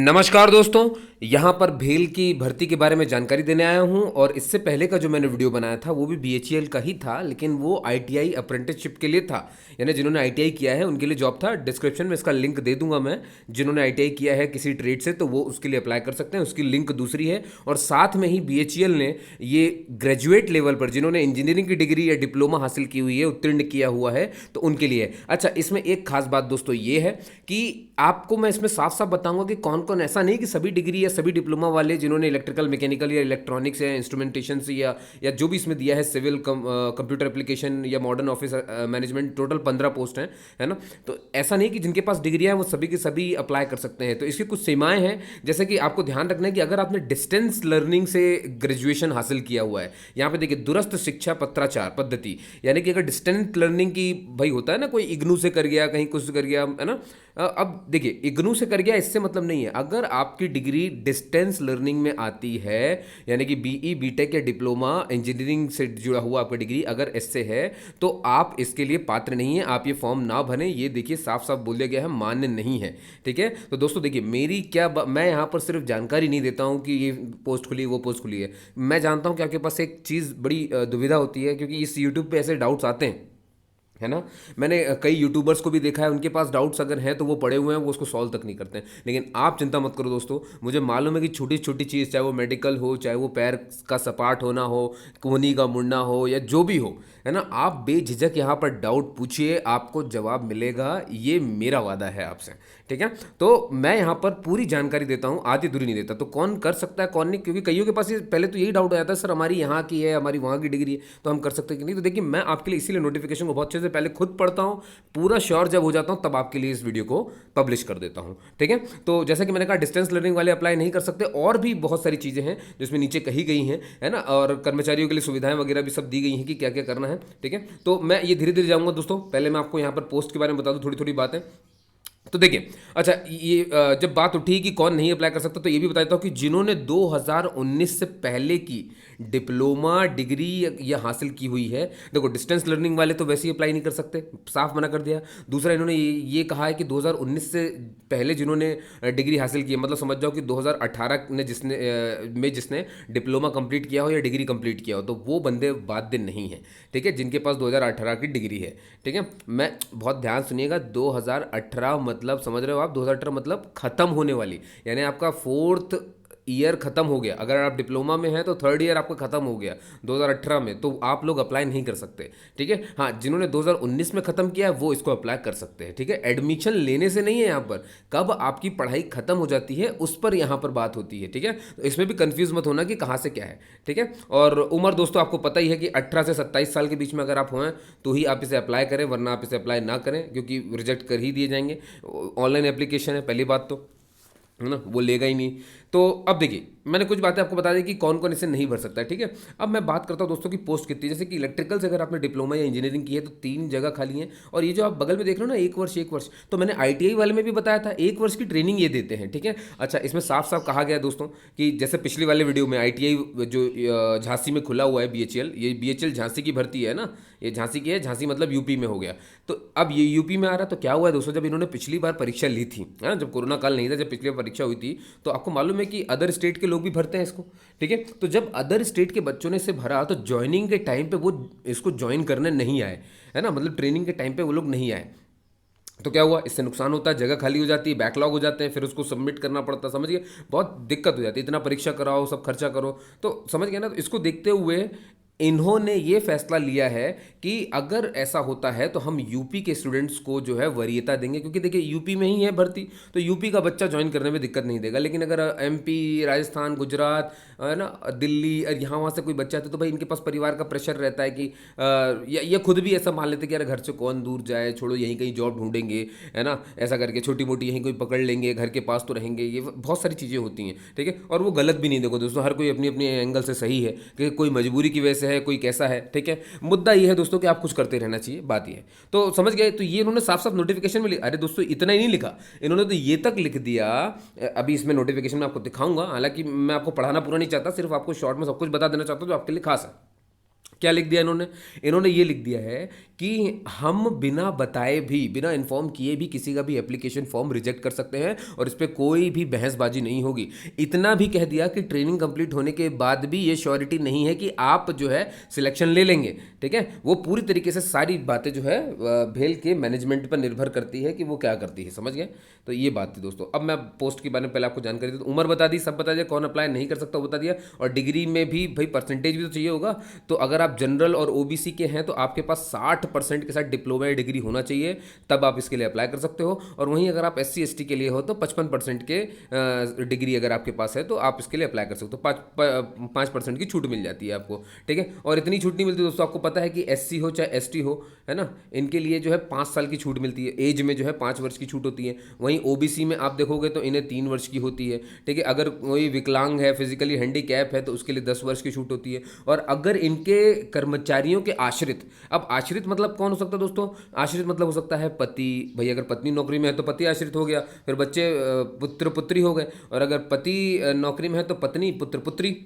नमस्कार दोस्तों। यहाँ पर भेल की भर्ती के बारे में जानकारी देने आया हूँ और इससे पहले का जो मैंने वीडियो बनाया था वो भी बीएचईएल का ही था, लेकिन वो आईटीआई अप्रेंटिसशिप के लिए था। यानी जिन्होंने आईटीआई किया है उनके लिए जॉब था। डिस्क्रिप्शन में इसका लिंक दे दूंगा मैं। जिन्होंने आईटीआई किया है किसी ट्रेड से तो वो उसके लिए अप्लाई कर सकते हैं, उसकी लिंक दूसरी है। और साथ में ही बीएचईएल ने ये ग्रेजुएट लेवल पर जिन्होंने इंजीनियरिंग की डिग्री या डिप्लोमा हासिल की हुई है, उत्तीर्ण किया हुआ है, तो उनके लिए है। अच्छा, इसमें एक खास बात दोस्तों ये है कि आपको मैं इसमें साफ साफ बताऊंगा कि कौन कौन, ऐसा नहीं कि सभी डिग्री या सभी डिप्लोमा वाले जिन्होंने इलेक्ट्रिकल मैकेनिकल या इलेक्ट्रॉनिक्स या इंस्ट्रूमेंटेशन से या जो भी इसमें दिया है, सिविल कंप्यूटर एप्लीकेशन या modern office management, total 15 post हैं, है ना। तो ऐसा नहीं कि जिनके पास डिग्रियां हैं वो सभी के सभी अप्लाई कर सकते हैं। तो इसकी कुछ सीमाएं हैं, जैसे कि आपको ध्यान रखना है कि अगर आपने डिस्टेंस लर्निंग से ग्रेजुएशन हासिल किया हुआ है, यहाँ पे देखिए दूरस्थ शिक्षा पत्राचार पद्धति, यानी कि अगर डिस्टेंस लर्निंग की भाई होता है ना, कोई इग्नू से कर गया, कहीं कुछ कर गया, है ना। अब देखिए इग्नू से कर गया इससे मतलब नहीं है। अगर आपकी डिग्री डिस्टेंस लर्निंग में आती है, यानी कि बीई बीटेक या डिप्लोमा इंजीनियरिंग से जुड़ा हुआ आपका डिग्री अगर इससे है, तो आप इसके लिए पात्र नहीं है। आप ये फॉर्म ना भरें, ये देखिए साफ साफ बोल दिया गया है, मान्य नहीं है। ठीक है, तो दोस्तों देखिए मेरी मैं यहाँ पर सिर्फ जानकारी नहीं देता हूँ कि ये पोस्ट खुली वो पोस्ट खुली है। मैं जानता हूँ कि आपके पास एक चीज़ बड़ी दुविधा होती है, क्योंकि इस यूट्यूब पे ऐसे डाउट्स आते हैं, है ना। मैंने कई यूट्यूबर्स को भी देखा है, उनके पास डाउट्स अगर हैं तो वो पड़े हुए हैं, वो उसको सॉल्व तक नहीं करते हैं। लेकिन आप चिंता मत करो दोस्तों, मुझे मालूम है कि छोटी छोटी चीज़, चाहे वो मेडिकल हो, चाहे वो पैर का सपाट होना हो, कोहनी का मुड़ना हो, या जो भी हो, है ना, आप बेझिझक यहाँ पर डाउट पूछिए, आपको जवाब मिलेगा, ये मेरा वादा है आपसे। ठीक है, तो मैं यहाँ पर पूरी जानकारी देता हूँ, आधी दूरी नहीं देता। तो कौन कर सकता है कौन नहीं, क्योंकि कईयों के पास ये पहले तो यही डाउट आ जाता है, सर हमारी यहाँ की है, हमारी वहाँ की डिग्री है, तो हम कर सकते हैं कि नहीं। तो देखिए मैं आपके लिए इसीलिए नोटिफिकेशन को बहुत अच्छे से पहले खुद पढ़ता हूँ, पूरा श्योर जब हो जाता हूँ तब आपके लिए इस वीडियो को पब्लिश कर देता हूँ। ठीक है, तो जैसे कि मैंने कहा डिस्टेंस लर्निंग वाले अप्लाई नहीं कर सकते, और भी बहुत सारी चीज़ें हैं जिसमें नीचे कही गई हैं, है ना, और कर्मचारियों के लिए सुविधाएं वगैरह भी सब दी गई हैं कि क्या क्या करना है। ठीक है, तो मैं ये धीरे धीरे जाऊँगा दोस्तों। पहले मैं आपको यहाँ पर पोस्ट के बारे में बता दूँ थोड़ी थोड़ी बातें। तो देखिए, अच्छा ये जब बात उठी कि कौन नहीं अप्लाई कर सकता, तो ये भी बता देता हूँ कि जिन्होंने 2019 से पहले की डिप्लोमा डिग्री या हासिल की हुई है, देखो डिस्टेंस लर्निंग वाले तो वैसे ही अप्लाई नहीं कर सकते, साफ मना कर दिया। दूसरा इन्होंने ये कहा है कि 2019 से पहले जिन्होंने डिग्री हासिल की है, मतलब समझ जाओ कि 2018 में जिसने डिप्लोमा कंप्लीट किया हो या डिग्री कंप्लीट किया हो, तो वो बंदे बाध्य नहीं है। ठीक है, जिनके पास 2018 की डिग्री है। ठीक है, मैं बहुत ध्यान सुनिएगा, 2018 मतलब समझ रहे हो आप, 2018 मतलब खत्म होने वाली, यानी आपका फोर्थ ईयर खत्म हो गया। अगर आप डिप्लोमा में हैं तो थर्ड ईयर आपका खत्म हो गया 2018 में, तो आप लोग अप्लाई नहीं कर सकते। ठीक है, हाँ जिन्होंने 2019 में खत्म किया है वो इसको अप्लाई कर सकते हैं। ठीक है, एडमिशन लेने से नहीं है यहाँ पर, कब आपकी पढ़ाई खत्म हो जाती है उस पर यहाँ पर बात होती है। ठीक है, तो इसमें भी कंफ्यूज मत होना कि कहाँ से क्या है। ठीक है, और उम्र दोस्तों आपको पता ही है कि 18 से 27 साल के बीच में अगर आप हों तो ही आप इसे अप्लाई करें, वरना आप इसे अप्लाई ना करें, क्योंकि रिजेक्ट कर ही दिए जाएंगे। ऑनलाइन एप्लीकेशन है, पहली बात तो, है ना, वो लेगा ही नहीं। तो अब देखिए मैंने कुछ बातें आपको बता दी कि कौन कौन इसे नहीं भर सकता है। ठीक है, अब मैं बात करता हूँ दोस्तों की पोस्ट कितनी, जैसे कि इलेक्ट्रिकल से अगर आपने डिप्लोमा या इंजीनियरिंग की है तो 3 जगह खाली हैं। और ये जो आप बगल में देख रहे हो ना, 1 वर्ष, तो मैंने आईटीआई वाले में भी बताया था 1 वर्ष की ट्रेनिंग ये देते हैं। ठीक है, अच्छा इसमें साफ साफ कहा गया है दोस्तों कि जैसे पिछले वाले वीडियो में आईटीआई जो झांसी में खुला हुआ है बीएचईएल, ये बीएचईएल झांसी की भर्ती है ना, ये झांसी की है, झांसी मतलब यूपी में हो गया। तो अब ये यूपी में आ रहा, तो क्या हुआ है दोस्तों, जब इन्होंने पिछली बार परीक्षा ली थी, है ना, जब कोरोना काल नहीं था, जब पिछली बार परीक्षा हुई थी, तो आपको मालूम है कि अदर स्टेट के लोग भी भरते हैं इसको। ठीक है, तो जब अदर स्टेट के बच्चों ने इसे भरा तो ज्वाइनिंग के टाइम पे वो इसको ज्वाइन करने नहीं आए, है ना, मतलब ट्रेनिंग के टाइम पे वो लोग नहीं आए। तो क्या हुआ, इससे नुकसान होता है, जगह खाली हो जाती है, बैकलॉग हो जाते हैं, फिर उसको सबमिट करना पड़ता है, समझ गए, बहुत दिक्कत हो जाती है, इतना परीक्षा कराओ, सब खर्चा करो, तो समझ गए ना। तो इसको देखते हुए इन्होंने ये फैसला लिया है कि अगर ऐसा होता है तो हम यूपी के स्टूडेंट्स को जो है वरीयता देंगे, क्योंकि देखिए यूपी में ही है भर्ती, तो यूपी का बच्चा ज्वाइन करने में दिक्कत नहीं देगा। लेकिन अगर एमपी, राजस्थान, गुजरात, है ना, दिल्ली और यहाँ वहाँ से कोई बच्चा आता है, तो भाई इनके पास परिवार का प्रेशर रहता है कि या खुद भी ऐसा मान लेते कि यार घर से कौन दूर जाए, छोड़ो यहीं कहीं जॉब ढूंढेंगे, है ना, ऐसा करके छोटी मोटी यहीं कोई पकड़ लेंगे, घर के पास तो रहेंगे, ये बहुत सारी चीज़ें होती हैं। ठीक है, और वो गलत भी नहीं, देखो दोस्तों हर कोई अपनी अपनी एंगल से सही है, कि कोई मजबूरी की वजह से है, कोई कैसा है। ठीक है, मुद्दा ये है दोस्तों कि आप कुछ करते रहना चाहिए, बात ये है। तो समझ गए, तो ये इन्होंने साफ साफ नोटिफिकेशन में लिखा, अरे दोस्तों इतना ही नहीं लिखा, इन्होंने तो ये तक लिख दिया, अभी इसमें नोटिफिकेशन में आपको दिखाऊंगा, हालांकि मैं आपको पढ़ाना पूरा नहीं चाहता, सिर्फ आपको शॉर्ट में सब कुछ बता देना चाहता हूँ जो आपके लिए खास है। क्या लिख दिया इन्होंने, इन्होंने ये लिख दिया है कि हम बिना बताए भी, बिना इन्फॉर्म किए भी किसी का भी एप्लीकेशन फॉर्म रिजेक्ट कर सकते हैं और इस पर कोई भी बहसबाजी नहीं होगी। इतना भी कह दिया कि ट्रेनिंग कंप्लीट होने के बाद भी ये श्योरिटी नहीं है कि आप जो है सिलेक्शन ले लेंगे, ठीक है। वो पूरी तरीके से सारी बातें जो है भेल के मैनेजमेंट पर निर्भर करती है कि वो क्या करती है, समझ गए। तो ये बात थी दोस्तों। अब मैं पोस्ट के बारे में पहले आपको जानकारी दी, तो उम्र बता दी, सब बता दिया, कौन अप्लाई नहीं कर सकता वो बता दिया, और डिग्री में भी भाई परसेंटेज भी तो चाहिए होगा। तो अगर आप जनरल और ओबीसी के हैं तो आपके पास 60% के साथ डिप्लोमा या डिग्री होना चाहिए, तब आप इसके लिए अप्लाई कर सकते हो। और वहीं अगर आप SC ST के लिए हो तो 55% के डिग्री अगर आपके पास है तो आप इसके लिए अप्लाई कर सकते हो। 5% की छूट मिल जाती है आपको, ठीक है। और इतनी छूट नहीं मिलती दोस्तों, आपको पता है कि SC हो चाहे ST हो, है ना, इनके लिए जो है 5 साल की छूट मिलती है, एज में जो है 5 वर्ष की छूट होती है। वहीं ओबीसी में आप देखोगे तो इन्हें 3 वर्ष की होती है, ठीक है। अगर कोई विकलांग है, फिजिकली हैंडीकैप है, तो उसके लिए 10 वर्ष की छूट होती है। और अगर इनके कर्मचारियों के आश्रित, अब आश्रित मतलब कौन हो सकता है दोस्तों, आश्रित मतलब हो सकता है पति, भाई अगर पत्नी नौकरी में है तो पति आश्रित हो गया, फिर बच्चे पुत्र पुत्री हो गए, और अगर पति नौकरी में है तो पत्नी पुत्र पुत्री,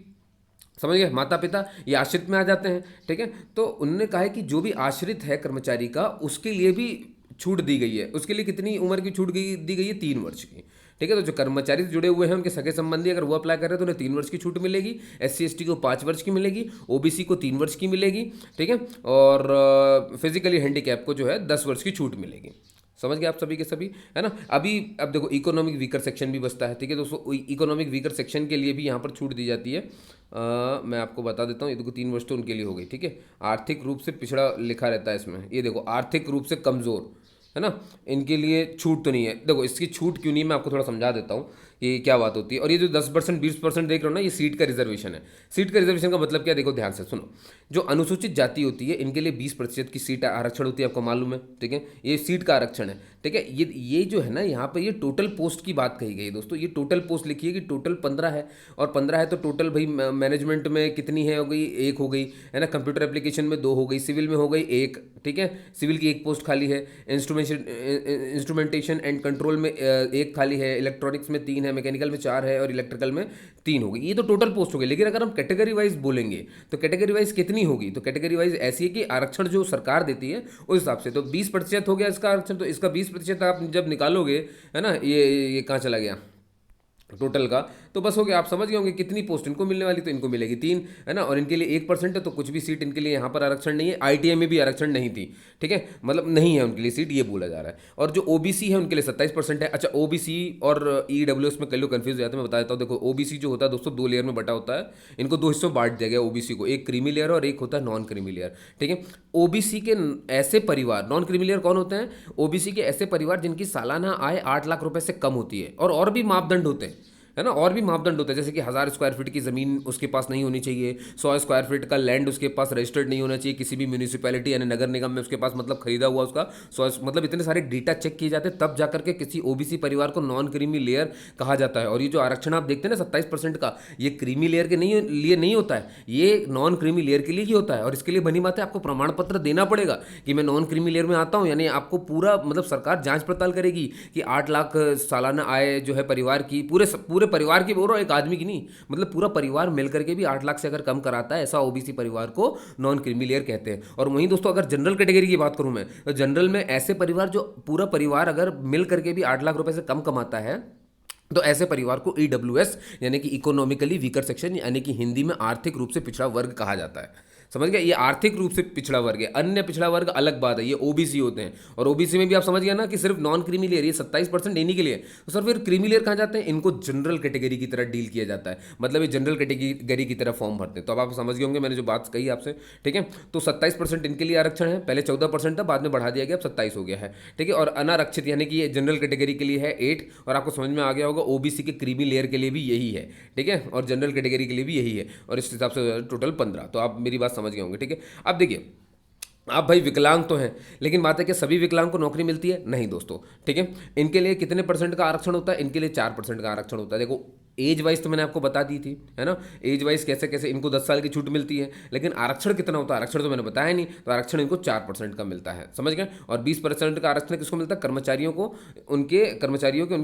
समझ गए, माता पिता ये आश्रित में आ जाते हैं, ठीक है। तो उन्होंने कहा है कि जो भी आश्रित है कर्मचारी का, उसके लिए भी छूट दी गई है। उसके लिए कितनी उम्र की छूट दी गई है, 3 वर्ष की, ठीक है। तो जो कर्मचारी से जुड़े हुए हैं उनके सगे संबंधी अगर वो अप्लाई कर रहे हैं तो उन्हें 3 वर्ष की छूट मिलेगी, SC ST को 5 वर्ष की मिलेगी, ओबीसी को 3 वर्ष की मिलेगी, ठीक है। और फिजिकली हैंडीकैप को जो है 10 वर्ष की छूट मिलेगी। समझ गए आप सभी के सभी, है ना। अभी अब देखो इकोनॉमिक वीकर सेक्शन भी बचता है, ठीक है दोस्तों। इकोनॉमिक वीकर सेक्शन के लिए भी यहाँ पर छूट दी जाती है। मैं आपको बता देता हूँ, ये देखो 3 वर्ष तो उनके लिए हो गई, ठीक है। आर्थिक रूप से पिछड़ा लिखा रहता है इसमें, ये देखो आर्थिक रूप से कमज़ोर, है ना, इनके लिए छूट तो नहीं है। देखो इसकी छूट क्यों नहीं है मैं आपको थोड़ा समझा देता हूँ कि क्या बात होती है। और ये जो 10% 20% देख रहे हो ना, ये सीट का रिजर्वेशन है। सीट का रिजर्वेशन का मतलब क्या, देखो ध्यान से सुनो। जो अनुसूचित जाति होती है इनके लिए 20% की सीट आरक्षण होती है, आपको मालूम है, ठीक है। ये सीट का आरक्षण है, ठीक है। ये जो है ना, यहाँ पर ये टोटल पोस्ट की बात कही गई दोस्तों। ये टोटल पोस्ट लिखी है कि टोटल 15 है, और 15 है तो टोटल भाई मैनेजमेंट में कितनी है, हो गई 1 हो गई, है ना। कंप्यूटर एप्लीकेशन में 2 हो गई, सिविल में हो गई 1, ठीक है। सिविल की 1 पोस्ट खाली है, इंस्ट्रूमेंटेशन एंड कंट्रोल में 1 खाली है, इलेक्ट्रॉनिक्स में 3 है, मैकेनिकल में 4 है, और इलेक्ट्रिकल में 3 होगी। ये तो टोटल पोस्ट हो गई। लेकिन अगर हम कैटेगरी वाइज बोलेंगे तो कैटेगरी वाइज कितनी होगी, तो कैटेगरी वाइज ऐसी है कि आरक्षण जो सरकार देती है उस हिसाब से, तो 20% हो गया इसका आरक्षण। तो इसका 20% आप जब निकालोगे, है ना, ये कहाँ चला गया टोटल का, तो बस हो गया। आप समझ गए होंगे कितनी पोस्ट इनको मिलने वाली, तो इनको मिलेगी 3, है ना। और इनके लिए 1% है, तो कुछ भी सीट इनके लिए यहाँ पर आरक्षण नहीं है। ITI में भी आरक्षण नहीं थी, ठीक है, मतलब नहीं है उनके लिए सीट, ये बोला जा रहा है। और जो OBC है उनके लिए 27% है। अच्छा, OBC और EWS में कई लोग कन्फ्यूज हो जाते हैं, मैं बता देता हूँ। देखो OBC जो होता है दोस्तों 2 लेयर में बटा होता है, इनको 2 हिस्सों बांट दिया गया OBC को, एक क्रीमी लेयर और एक होता है नॉन क्रीमी लेयर, ठीक है। OBC के ऐसे परिवार, नॉन क्रीमी लेयर कौन होते हैं, OBC के ऐसे परिवार जिनकी सालाना आय 8 लाख रुपए से कम होती है, और भी मापदंड होते हैं, है ना, और भी मापदंड होते हैं, जैसे कि 1000 स्क्वायर फीट की ज़मीन उसके पास नहीं होनी चाहिए, 100 स्क्वायर फीट का लैंड उसके पास रजिस्टर्ड नहीं होना चाहिए किसी भी म्यूनिसिपैलिटी यानी नगर निगम में उसके पास, मतलब खरीदा हुआ उसका 100, मतलब इतने सारे डेटा चेक किए जाते हैं, तब जाकर के किसी OBC परिवार को नॉन क्रीमी लेयर कहा जाता है। और ये जो आरक्षण आप देखते हैं ना 27% का, ये क्रीमी लेयर के लिए नहीं होता है, ये नॉन क्रीमी लेयर के लिए ही होता है। और इसके लिए बनी बात है, आपको प्रमाण पत्र देना पड़ेगा कि मैं नॉन क्रीमी लेयर में आता हूँ, यानी आपको पूरा, मतलब सरकार जांच पड़ताल करेगी कि 8 लाख सालाना आय जो है परिवार की, पूरे परिवार की बोल रहा हूं, एक आदमी की नहीं, मतलब पूरा परिवार मिलकर के भी 8 लाख से अगर कम कराता है, ऐसा OBC परिवार को नॉन क्रीमी लेयर कहते हैं। और वहीं दोस्तों अगर जनरल कैटेगरी की बात करूं मैं, तो जनरल में ऐसे परिवार जो पूरा परिवार अगर मिल करके भी 8 लाख रुपए से कम कमाता है, तो ऐसे परिवार को EWS यानी कि इकोनॉमिकली वीकर सेक्शन, यानी कि हिंदी में आर्थिक रूप से पिछड़ा वर्ग कहा जाता है। समझ गए, ये आर्थिक रूप से पिछड़ा वर्ग है, अन्य पिछड़ा वर्ग अलग बात है, ये OBC होते हैं। और OBC में भी आप समझ गया ना कि सिर्फ नॉन क्रीमी लेयर, ये 27% इन्हीं के लिए। तो सर फिर क्रीमी लेयर कहाँ जाते हैं, इनको जनरल कैटेगरी की तरह डील किया जाता है, मतलब ये जनरल कैटेगरी की तरह फॉर्म भरते हैं। तो अब आप समझ गए होंगे मैंने जो बात कही आपसे, ठीक है। तो 27% इनके लिए आरक्षण है, पहले 14% था, बाद में बढ़ा दिया गया, अब 27 हो गया है, ठीक है। और अनारक्षित यानी कि ये जनरल कैटेगरी के लिए है 8, और आपको समझ में आ गया होगा OBC के क्रीमी लेयर के लिए भी यही है, ठीक है, और जनरल कैटेगरी के लिए भी यही है, और इस हिसाब से टोटल 15। तो आप मेरी बात समझ गए होंगे, ठीक है। अब देखिए, आप भाई विकलांग तो हैं, लेकिन बात है कि सभी विकलांग को नौकरी मिलती है, नहीं दोस्तों, ठीक है। इनके लिए कितने % का आरक्षण होता है, इनके लिए 4% का आरक्षण होता है। देखो एज वाइज तो मैंने आपको बता दी थी, है ना, एज वाइज कैसे कैसे इनको 10 साल की छूट मिलती है, लेकिन आरक्षण कितना होता है, आरक्षण तो मैंने बताया नहीं, तो आरक्षण इनको 4% का मिलता है, समझ गए। और 20% का आरक्षण किसको मिलता है, कर्मचारियों को, कर्मचारियों के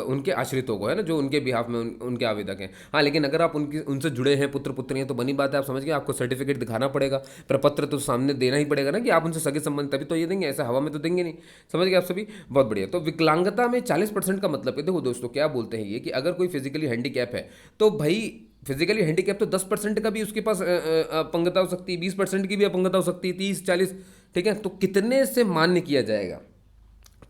उनके आश्रितों को, है ना, जो उनके बिहाफ में उनके आवेदक हैं। हाँ, लेकिन अगर आप उनसे जुड़े हैं, पुत्र पुत्री हैं, तो बनी बात है, आप समझ गए, आपको सर्टिफिकेट दिखाना पड़ेगा, प्रपत्र तो सामने देना ही पड़ेगा ना कि आप उनसे सगे संबंध, तभी तो ये देंगे, ऐसा हवा में तो देंगे नहीं, समझ गए आप सभी। बहुत बढ़िया। तो विकलांगता में 40% का मतलब है, देखो दोस्तों क्या बोलते हैं ये, कि अगर कोई फिजिकली हैंडीकैप है तो भाई फिजिकली हैंडीकैप तो 10% का भी उसके पास अपंगता हो सकती है, 20% की भी अपंगता हो सकती है, 30-40, ठीक है। तो कितने से मान्य किया जाएगा,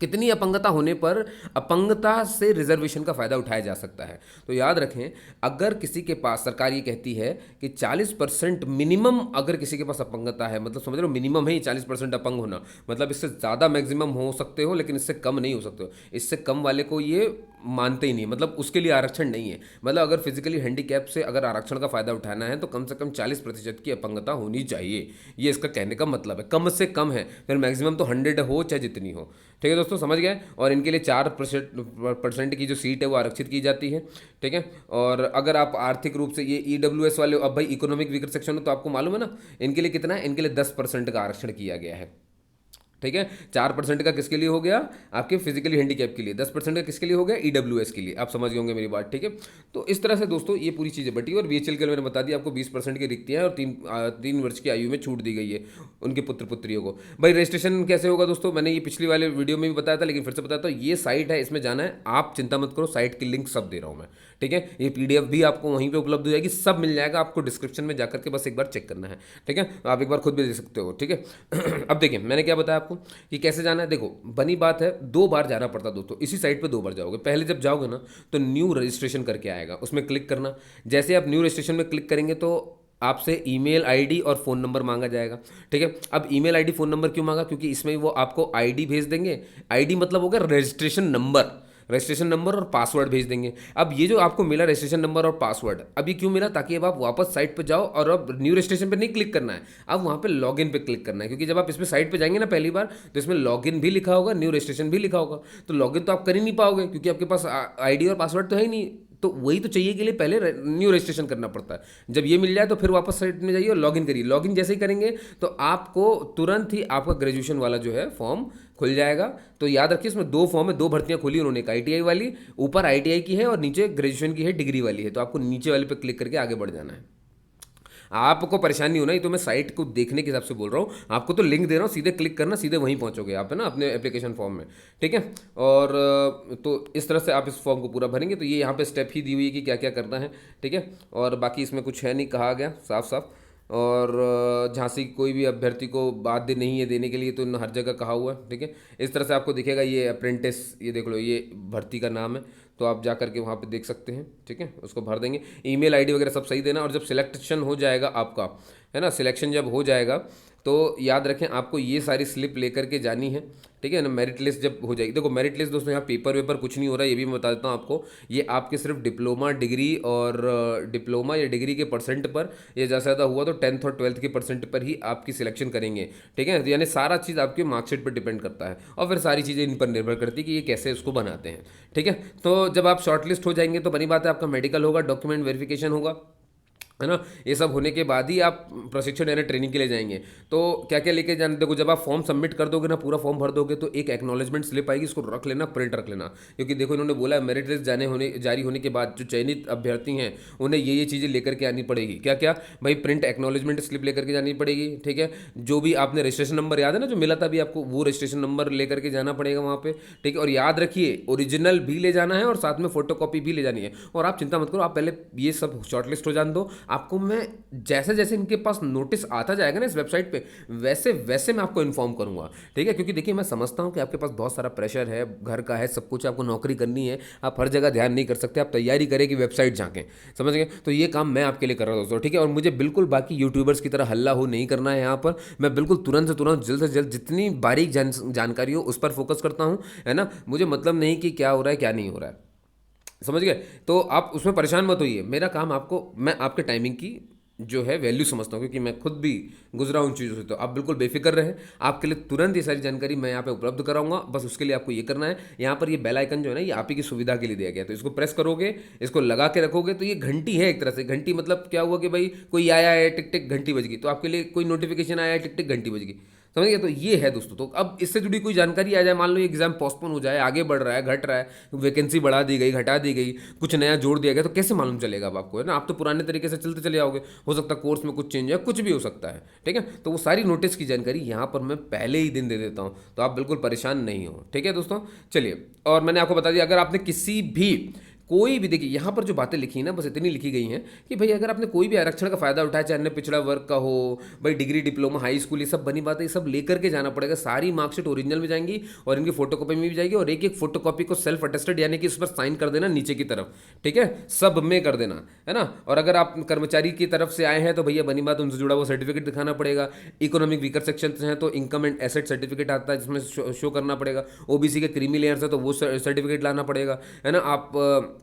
कितनी अपंगता होने पर अपंगता से रिजर्वेशन का फ़ायदा उठाया जा सकता है। तो याद रखें, अगर किसी के पास, सरकार ये कहती है कि 40% मिनिमम, अगर किसी के पास अपंगता है, मतलब समझ लो मिनिमम है ही 40% अपंग होना, मतलब इससे ज़्यादा मैक्सिमम हो सकते हो लेकिन इससे कम नहीं हो सकते हो, इससे कम वाले को ये मानते ही नहीं, मतलब उसके लिए आरक्षण नहीं है। मतलब अगर फिजिकली हैंडीकैप से अगर आरक्षण का फ़ायदा उठाना है तो कम से कम 40% की अपंगता होनी चाहिए, ये इसका कहने का मतलब है। कम से कम है, फिर मैक्सिमम तो 100 हो चाहे जितनी हो, ठीक है दोस्तों, समझ गए। और इनके लिए 4% की जो सीट है वो आरक्षित की जाती है, ठीक है। और अगर आप आर्थिक रूप से ये EWS वाले, अब भाई इकोनॉमिक वीकर सेक्शन हो तो आपको मालूम है ना, इनके लिए कितना है, इनके लिए 10% का आरक्षण किया गया है, ठीक है। 4% का किसके लिए हो गया, आपके फिजिकली हैंडीकैप के लिए, 10% का किसके लिए हो गया, EWS के लिए, आप समझ गए होंगे मेरी बात, ठीक है। तो इस तरह से दोस्तों ये पूरी चीज़ें बटी, और BHL के लिए मैंने बता दिया आपको 20% की रिक्तियाँ हैं, और 3 वर्ष की आयु में छूट दी गई है उनके पुत्र पुत्रियों को। भाई रजिस्ट्रेशन कैसे होगा दोस्तों, मैंने ये पिछली वाले वीडियो में भी बताया था, लेकिन फिर से बताता हूँ, ये साइट है, इसमें जाना है, आप चिंता मत करो, साइट की लिंक सब दे रहा हूँ मैं, ठीक है। ये PDF भी आपको वहीं पे उपलब्ध हो जाएगी, सब मिल जाएगा आपको, डिस्क्रिप्शन में जाकर के बस एक बार चेक करना है, ठीक है। आप एक बार खुद भी देख सकते हो, ठीक है। अब देखिए मैंने क्या बताया आपको कि कैसे जाना है। देखो बनी बात है, 2 बार जाना पड़ता दोस्तों, इसी साइट पे 2 बार जाओगे। पहले जब जाओगे ना तो न्यू रजिस्ट्रेशन करके आएगा, उसमें क्लिक करना। जैसे आप न्यू रजिस्ट्रेशन में क्लिक करेंगे तो आपसे ईमेल आईडी और फ़ोन नंबर मांगा जाएगा, ठीक है। अब ईमेल आईडी फ़ोन नंबर क्यों मांगा, क्योंकि इसमें वो आपको आईडी भेज देंगे, आईडी मतलब होगा रजिस्ट्रेशन नंबर, रजिस्ट्रेशन नंबर और पासवर्ड भेज देंगे। अब ये जो आपको मिला रजिस्ट्रेशन नंबर और पासवर्ड, अब ये क्यों मिला, ताकि अब आप वापस साइट पे जाओ, और अब न्यू रजिस्ट्रेशन पे नहीं क्लिक करना है, अब वहाँ पे लॉगिन पे क्लिक करना है, क्योंकि जब आप इसमें साइट पे जाएंगे ना पहली बार, तो इसमें लॉगिन भी लिखा होगा, न्यू रजिस्ट्रेशन भी लिखा होगा, तो लॉगिन तो आप कर ही नहीं पाओगे, क्योंकि आपके पास आईडी और पासवर्ड तो है ही नहीं। तो वही तो चाहिए के लिए पहले न्यू रजिस्ट्रेशन करना पड़ता है। जब ये मिल जाए तो फिर वापस साइट में जाइए और लॉगिन करिए। लॉगिन जैसे ही करेंगे तो आपको तुरंत ही आपका ग्रेजुएशन वाला जो है फॉर्म खुल जाएगा। तो याद रखिए, इसमें 2 फॉर्म है, 2 भर्तियां खोली उन्होंने, एक ITI वाली, ऊपर ITI की है और नीचे ग्रेजुएशन की है, डिग्री वाली है। तो आपको नीचे वाले पे क्लिक करके आगे बढ़ जाना है। आपको परेशानी नहीं होना, ये तो मैं साइट को देखने के हिसाब से बोल रहा हूँ, आपको तो लिंक दे रहा हूँ, सीधे क्लिक करना, सीधे वहीं पहुँचोगे आप, है ना, अपने एप्लीकेशन फॉर्म में, ठीक है। और तो इस तरह से आप इस फॉर्म को पूरा भरेंगे। तो ये यहाँ पे स्टेप ही दी हुई है कि क्या क्या करना है, ठीक है। और बाकी इसमें कुछ है नहीं, कहा गया साफ साफ। और झांसी कोई भी अभ्यर्थी को बाध्य नहीं है देने के लिए, तो हर जगह कहा हुआ है, ठीक है। इस तरह से आपको दिखेगा ये अप्रेंटिस, ये देख लो, ये भर्ती का नाम है, तो आप जा करके वहाँ पे देख सकते हैं, ठीक है। उसको भर देंगे, ईमेल आईडी वगैरह सब सही देना। और जब सिलेक्शन हो जाएगा आपका, है ना, सिलेक्शन जब हो जाएगा तो याद रखें आपको ये सारी स्लिप लेकर के जानी है, ठीक है ना। मेरिट लिस्ट जब हो जाएगी, देखो मेरिट लिस्ट दोस्तों यहाँ पेपर वेपर कुछ नहीं हो रहा है, ये भी मैं बता देता हूँ आपको। ये आपके सिर्फ डिप्लोमा डिग्री और डिप्लोमा या डिग्री के परसेंट पर, ये ज़्यादा से ज़्यादा हुआ तो 10th और 12th के परसेंट पर ही आपकी सिलेक्शन करेंगे, ठीक है। तो यानी सारा चीज़ आपके मार्कशीट पर डिपेंड करता है, और फिर सारी चीज़ें इन पर निर्भर करती है कि ये कैसे उसको बनाते हैं, ठीक है। तो जब आप शॉर्टलिस्ट हो जाएंगे तो बनी बात है, आपका मेडिकल होगा, डॉक्यूमेंट वेरिफिकेशन होगा, है ना। ये सब होने के बाद ही आप प्रशिक्षण यानी ट्रेनिंग के लिए जाएंगे। तो क्या क्या लेके जाना, देखो जब आप फॉर्म सबमिट कर दोगे ना, पूरा फॉर्म भर दोगे, तो एक एक्नॉलेजमेंट स्लिप आएगी, इसको रख लेना, प्रिंट रख लेना। क्योंकि देखो इन्होंने बोला है मेरिट लिस्ट जारी होने के बाद जो चयनित अभ्यर्थी हैं उन्हें ये चीज़ें लेकर के आनी पड़ेगी। क्या क्या भाई, प्रिंट एक्नॉलेजमेंट स्लिप लेकर के जानी पड़ेगी, ठीक है। जो भी आपने रजिस्ट्रेशन नंबर याद है ना जो मिला था अभी आपको, वो रजिस्ट्रेशन नंबर लेकर के जाना पड़ेगा वहाँ पे, ठीक है। और याद रखिए ओरिजिनल भी ले जाना है और साथ में फोटोकॉपी भी ले जानी है। और आप चिंता मत करो, आप पहले ये सब शॉर्टलिस्ट हो जाने दो, आपको मैं जैसे जैसे इनके पास नोटिस आता जाएगा ना इस वेबसाइट पे, वैसे वैसे मैं आपको इन्फॉर्म करूंगा, ठीक है। क्योंकि देखिए मैं समझता हूं कि आपके पास बहुत सारा प्रेशर है, घर का है, सब कुछ, आपको नौकरी करनी है, आप हर जगह ध्यान नहीं कर सकते, आप तैयारी करें कि वेबसाइट झांकें, समझ गए। तो ये काम मैं आपके लिए कर रहा हूँ दोस्तों, ठीक है। और मुझे बिल्कुल बाकी यूट्यूबर्स की तरह हल्ला हो नहीं करना है यहाँ पर, मैं बिल्कुल तुरंत से तुरंत, जल्द से जल्द जितनी बारीक जानकारी हो उस पर फोकस करता हूँ, है ना। मुझे मतलब नहीं कि क्या हो रहा है क्या नहीं हो रहा है, समझ गए। तो आप उसमें परेशान मत होइए, मेरा काम आपको, मैं आपके टाइमिंग की जो है वैल्यू समझता हूँ, क्योंकि मैं खुद भी गुजरा हूँ उन चीज़ों से। तो आप बिल्कुल बेफिक्र रहें, आपके लिए तुरंत ये सारी जानकारी मैं यहाँ पे उपलब्ध कराऊंगा। बस उसके लिए आपको ये करना है, यहाँ पर ये बेल आइकन जो है ना, ये आप ही की सुविधा के लिए दिया गया है। तो इसको प्रेस करोगे, इसको लगा के रखोगे, तो ये घंटी है एक तरह से। घंटी मतलब क्या हुआ कि भाई कोई आया है, टिक टिक घंटी बज गई, तो आपके लिए कोई नोटिफिकेशन आया है, टिक टिक घंटी बज गई, समझ गए। तो ये है दोस्तों। तो अब इससे जुड़ी कोई जानकारी आ जाए, मान लो एग्जाम पोस्टपोन हो जाए, आगे बढ़ रहा है, घट रहा है, वैकेंसी बढ़ा दी गई, घटा दी गई, कुछ नया जोड़ दिया गया, तो कैसे मालूम चलेगा अब आपको, है ना। आप तो पुराने तरीके से चलते चले आओगे, हो सकता है कोर्स में कुछ चेंज है, कुछ भी हो सकता है, ठीक है। तो वो सारी नोटिस की जानकारी यहाँ पर मैं पहले ही दिन दे देता हूँ, तो आप बिल्कुल परेशान नहीं हो, ठीक है दोस्तों। चलिए, और मैंने आपको बता दिया, अगर आपने किसी भी कोई भी, देखिए यहाँ पर जो बातें लिखी है ना, बस इतनी लिखी गई हैं कि भाई अगर आपने कोई भी आरक्षण का फायदा उठाया, चाहे अन्य पिछड़ा वर्ग का हो, भाई डिग्री, डिप्लोमा, हाई स्कूल, ये सब बनी बात है, ये सब लेकर के जाना पड़ेगा। सारी मार्कशीट ओरिजिनल में जाएंगी और इनकी फोटोकॉपी में भी जाएगी, और एक एक फोटोकॉपी को सेल्फ अटेस्टेड यानी कि उस पर साइन कर देना नीचे की तरफ, ठीक है, सब में कर देना, है ना। और अगर आप कर्मचारी की तरफ से आए हैं तो भैया बनी बात, उनसे जुड़ा हुआ सर्टिफिकेट दिखाना पड़ेगा। इकोनॉमिक वीकर सेक्शन से हैं तो इनकम एंड एसेट सर्टिफिकेट आता है, जिसमें शो करना पड़ेगा। ओबीसी के क्रीमी लेयर से तो वो सर्टिफिकेट लाना पड़ेगा, है ना। आप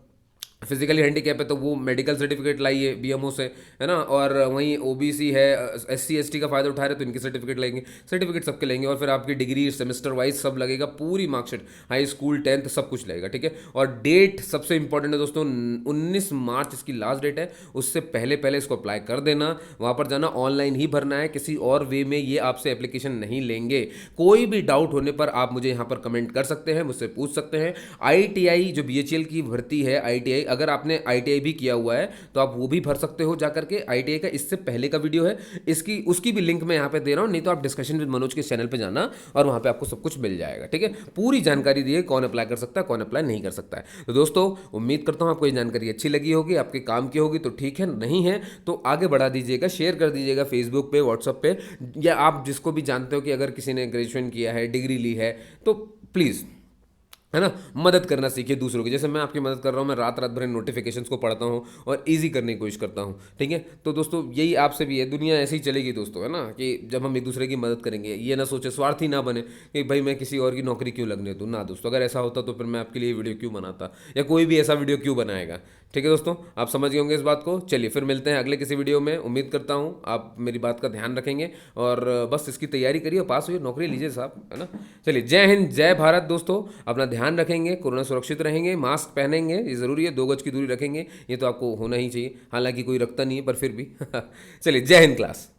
फिजिकली हैंडीकैप है तो वो मेडिकल सर्टिफिकेट लाइए बीएमओ से, है ना। और वहीं ओबीसी है, एससी एसटी का फायदा उठा रहे तो इनके सर्टिफिकेट लेंगे, सर्टिफिकेट सबके लेंगे। और फिर आपकी डिग्री सेमेस्टर वाइज सब लगेगा, पूरी मार्कशीट, हाई स्कूल, टेंथ, सब कुछ लगेगा, ठीक है। और डेट सबसे इंपॉर्टेंट है दोस्तों, 19 मार्च इसकी लास्ट डेट है, उससे पहले पहले इसको अप्लाई कर देना। वहाँ पर जाना, ऑनलाइन ही भरना है, किसी और वे में ये आपसे एप्लीकेशन नहीं लेंगे। कोई भी डाउट होने पर आप मुझे यहाँ पर कमेंट कर सकते हैं, मुझसे पूछ सकते हैं। आईटीआई जो बीएचईएल की भर्ती है, आईटीआई, अगर आपने आईटीआई भी किया हुआ है तो आप वो भी भर सकते हो जाकर के। आईटीआई का इससे पहले का वीडियो है, इसकी उसकी भी लिंक मैं यहाँ पे दे रहा हूँ, नहीं तो आप डिस्कशन विद मनोज के चैनल पे जाना और वहाँ पे आपको सब कुछ मिल जाएगा, ठीक है। पूरी जानकारी दी है, कौन अप्लाई कर सकता है, कौन अप्लाई नहीं कर सकता है। तो दोस्तों, उम्मीद करता हूँ आपको ये जानकारी अच्छी लगी होगी, आपके काम की होगी, तो ठीक है, नहीं है तो आगे बढ़ा दीजिएगा, शेयर कर दीजिएगा फेसबुक पे, व्हाट्सअप पे, या आप जिसको भी जानते हो कि अगर किसी ने ग्रेजुएशन किया है, डिग्री ली है, तो प्लीज़, है ना, मदद करना सीखिए दूसरों की। जैसे मैं आपकी मदद कर रहा हूँ, मैं रात रात भर नोटिफिकेशंस को पढ़ता हूँ और इजी करने की कोशिश करता हूँ, ठीक है। तो दोस्तों, यही आपसे भी है, दुनिया ऐसी ही चलेगी दोस्तों, है ना, कि जब हम एक दूसरे की मदद करेंगे, ये ना सोचे, स्वार्थी ना बने कि भाई मैं किसी और की नौकरी क्यों लगने दूँ, ना दोस्तों। अगर ऐसा होता तो फिर मैं आपके लिए वीडियो क्यों बनाता, या कोई भी ऐसा वीडियो क्यों बनाएगा, ठीक है दोस्तों। आप समझ गए होंगे इस बात को। चलिए, फिर मिलते हैं अगले किसी वीडियो में। उम्मीद करता हूँ आप मेरी बात का ध्यान रखेंगे, और बस इसकी तैयारी करिए, पास हुई नौकरी लीजिए साहब, है ना। चलिए, जय हिंद, जय भारत दोस्तों। अपना ध्यान रखेंगे, कोरोना सुरक्षित रहेंगे, मास्क पहनेंगे, ये ज़रूरी है, 2 गज की दूरी रखेंगे, ये तो आपको होना ही चाहिए, हालांकि कोई रखता नहीं है पर फिर भी चलिए, जय हिंद क्लास।